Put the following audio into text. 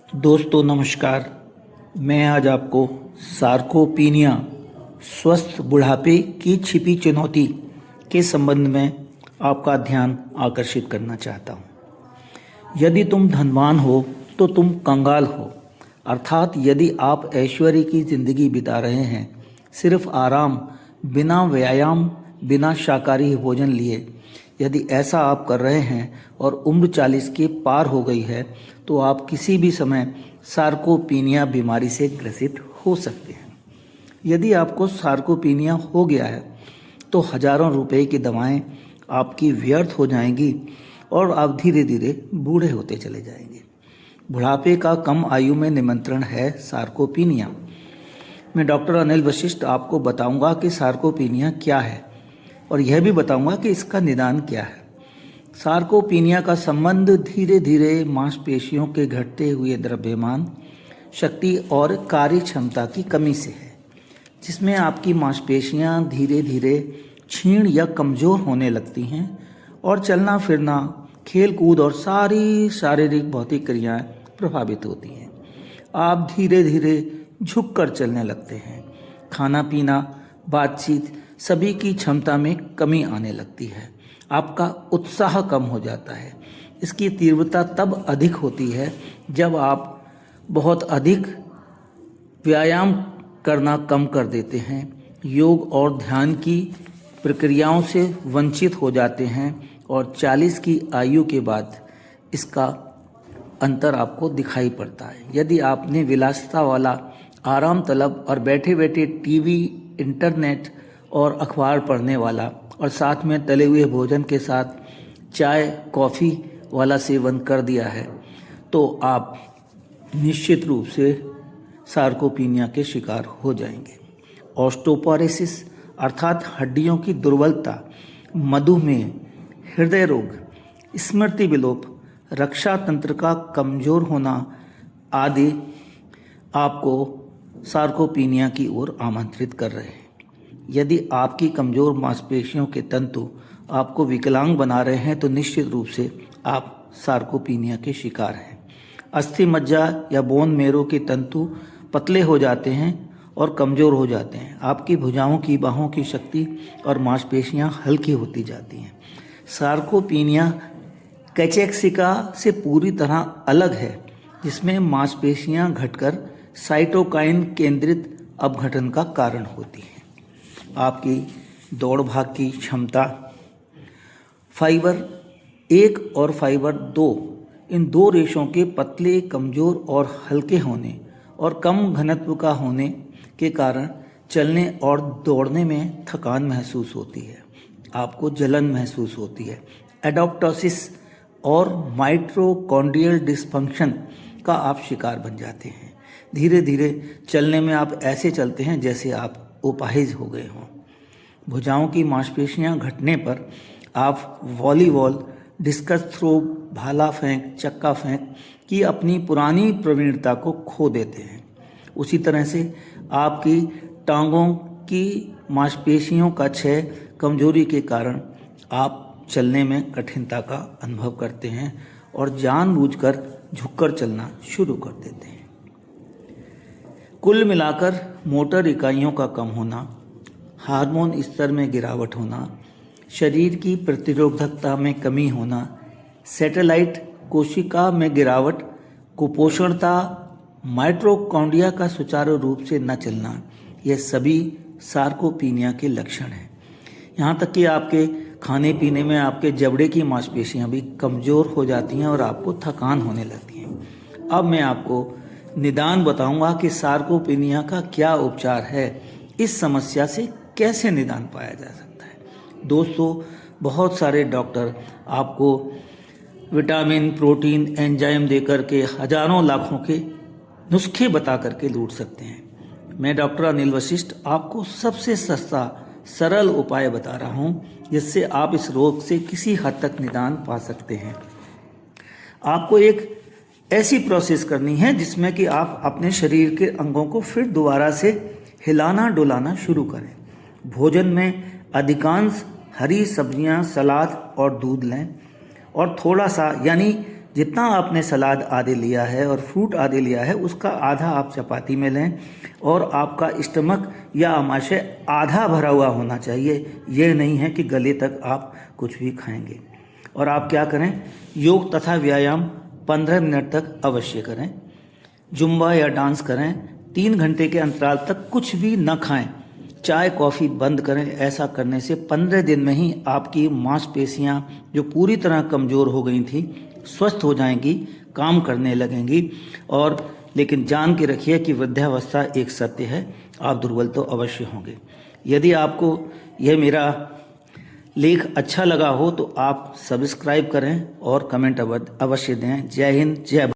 दोस्तों नमस्कार। मैं आज आपको सार्कोपीनिया स्वस्थ बुढ़ापे की छिपी चुनौती के संबंध में आपका ध्यान आकर्षित करना चाहता हूँ। यदि तुम धनवान हो तो तुम कंगाल हो, अर्थात यदि आप ऐश्वर्य की जिंदगी बिता रहे हैं, सिर्फ आराम, बिना व्यायाम, बिना शाकाहारी भोजन लिए, यदि ऐसा आप कर रहे हैं और उम्र 40 के पार हो गई है, तो आप किसी भी समय सार्कोपीनिया बीमारी से ग्रसित हो सकते हैं। यदि आपको सार्कोपीनिया हो गया है तो हजारों रुपए की दवाएं आपकी व्यर्थ हो जाएंगी और आप धीरे धीरे बूढ़े होते चले जाएंगे। बुढ़ापे का कम आयु में निमंत्रण है सार्कोपीनिया। मैं डॉक्टर अनिल वशिष्ठ आपको बताऊंगा कि सार्कोपीनिया क्या है और यह भी बताऊंगा कि इसका निदान क्या है। सार्कोपीनिया का संबंध धीरे धीरे मांसपेशियों के घटते हुए द्रव्यमान, शक्ति और कार्य क्षमता की कमी से है, जिसमें आपकी मांसपेशियां धीरे धीरे क्षीण या कमज़ोर होने लगती हैं और चलना फिरना, खेल कूद और सारी शारीरिक भौतिक क्रियाएं प्रभावित होती हैं। आप धीरे धीरे झुककर चलने लगते हैं। खाना पीना, बातचीत, सभी की क्षमता में कमी आने लगती है। आपका उत्साह कम हो जाता है। इसकी तीव्रता तब अधिक होती है जब आप बहुत अधिक व्यायाम करना कम कर देते हैं, योग और ध्यान की प्रक्रियाओं से वंचित हो जाते हैं और 40 की आयु के बाद इसका अंतर आपको दिखाई पड़ता है। यदि आपने विलासिता वाला आराम तलब और बैठे बैठे टीवी, इंटरनेट और अखबार पढ़ने वाला और साथ में तले हुए भोजन के साथ चाय कॉफ़ी वाला सेवन कर दिया है, तो आप निश्चित रूप से सार्कोपीनिया के शिकार हो जाएंगे। ऑस्टियोपोरोसिस अर्थात हड्डियों की दुर्बलता, मधुमेह, हृदय रोग, स्मृति विलोप, रक्षा तंत्र का कमज़ोर होना आदि आपको सार्कोपीनिया की ओर आमंत्रित कर रहे हैं। यदि आपकी कमज़ोर मांसपेशियों के तंतु आपको विकलांग बना रहे हैं तो निश्चित रूप से आप सार्कोपीनिया के शिकार हैं। अस्थि मज्जा या बोन मेरो के तंतु पतले हो जाते हैं और कमज़ोर हो जाते हैं। आपकी भुजाओं की, बाहों की शक्ति और मांसपेशियां हल्की होती जाती हैं। सार्कोपीनिया कैचेक्सिका से पूरी तरह अलग है, जिसमें मांसपेशियां घटकर साइटोकाइन केंद्रित अपघटन का कारण होती हैं। आपकी दौड़ भाग की क्षमता, फाइबर 1 और फाइबर 2, इन दो रेशों के पतले, कमज़ोर और हल्के होने और कम घनत्व का होने के कारण चलने और दौड़ने में थकान महसूस होती है। आपको जलन महसूस होती है। एडोप्टोसिस और माइटोकॉन्ड्रियल डिस्फंक्शन का आप शिकार बन जाते हैं। धीरे धीरे चलने में आप ऐसे चलते हैं जैसे आप अपाहिज हो गए हों। भुजाओं की मांसपेशियां घटने पर आप वॉलीबॉल, डिस्कस थ्रो, भाला फेंक, चक्का फेंक की अपनी पुरानी प्रवीणता को खो देते हैं। उसी तरह से आपकी टांगों की मांसपेशियों का क्षय, कमजोरी के कारण आप चलने में कठिनता का अनुभव करते हैं और जानबूझकर झुककर चलना शुरू कर देते हैं। कुल मिलाकर मोटर इकाइयों का कम होना, हार्मोन स्तर में गिरावट होना, शरीर की प्रतिरोधकता में कमी होना, सैटेलाइट कोशिका में गिरावट, कुपोषणता, माइटोकॉन्ड्रिया का सुचारू रूप से न चलना, ये सभी सार्कोपीनिया के लक्षण हैं। यहाँ तक कि आपके खाने पीने में आपके जबड़े की मांसपेशियाँ भी कमज़ोर हो जाती हैं और आपको थकान होने लगती हैं। अब मैं आपको निदान बताऊंगा कि सार्कोपीनिया का क्या उपचार है, इस समस्या से कैसे निदान पाया जा सकता है। दोस्तों, बहुत सारे डॉक्टर आपको विटामिन, प्रोटीन, एंजाइम देकर के हजारों लाखों के नुस्खे बता करके लूट सकते हैं। मैं डॉक्टर अनिल वशिष्ठ आपको सबसे सस्ता सरल उपाय बता रहा हूँ, जिससे आप इस रोग से किसी हद तक निदान पा सकते हैं। आपको एक ऐसी प्रोसेस करनी है जिसमें कि आप अपने शरीर के अंगों को फिर दोबारा से हिलाना डुलाना शुरू करें। भोजन में अधिकांश हरी सब्जियां, सलाद और दूध लें और थोड़ा सा यानी जितना आपने सलाद आदि लिया है और फ्रूट आदि लिया है उसका आधा आप चपाती में लें और आपका स्टमक या आमाशय आधा भरा हुआ होना चाहिए। यह नहीं है कि गले तक आप कुछ भी खाएंगे। और आप क्या करें, योग तथा व्यायाम 15 मिनट तक अवश्य करें। जुम्बा या डांस करें। 3 घंटे के अंतराल तक कुछ भी न खाएं। चाय कॉफ़ी बंद करें। ऐसा करने से 15 दिन में ही आपकी मांसपेशियां जो पूरी तरह कमज़ोर हो गई थी स्वस्थ हो जाएंगी, काम करने लगेंगी। और लेकिन जान के रखिए कि वृद्धावस्था एक सत्य है, आप दुर्बल तो अवश्य होंगे। यदि आपको यह मेरा लेख अच्छा लगा हो तो आप सब्सक्राइब करें और कमेंट अवश्य दें। जय हिंद, जय भारत।